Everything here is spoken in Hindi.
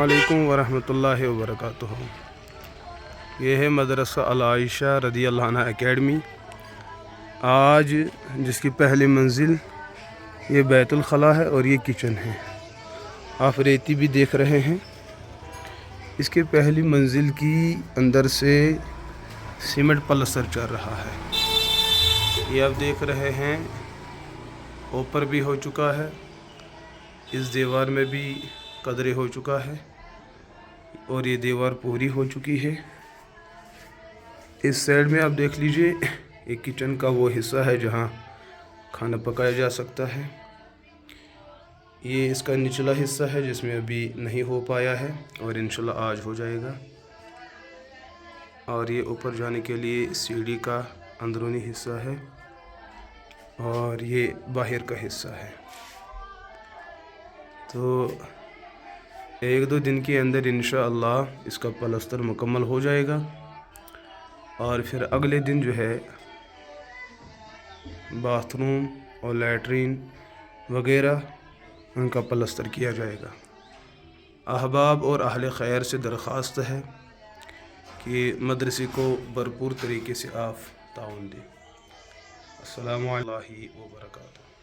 अस्सलामुअलैकुम वरहमतुल्लाहि वबरकातुहू। ये है मदरसा अल आयशा रदी अल्लाह अन्हा एकेडमी। आज जिसकी पहली मंजिल ये बैतुल खला है और ये किचन है। आप रेती भी देख रहे हैं। इसके पहली मंजिल की अंदर से सीमेंट पलस्तर चल रहा है। ये आप देख रहे हैं, ऊपर भी हो चुका है, इस दीवार में भी कदरे हो चुका है और ये दीवार पूरी हो चुकी है। इस साइड में आप देख लीजिए, एक किचन का वो हिस्सा है जहाँ खाना पकाया जा सकता है। ये इसका निचला हिस्सा है जिसमें अभी नहीं हो पाया है और इंशाल्लाह आज हो जाएगा। और ये ऊपर जाने के लिए सीढ़ी का अंदरूनी हिस्सा है और ये बाहर का हिस्सा है। तो 1-2 दिन के अंदर इंशाअल्लाह इसका पलस्तर मुकम्मल हो जाएगा और फिर अगले दिन जो है बाथरूम और लैट्रीन वगैरह उनका पलस्तर किया जाएगा। अहबाब और अहले खैर से दरख्वास्त है कि मदरसे को भरपूर तरीके से आप ताउन दें। अस्सलामु अलैकुम व बरकातुहू।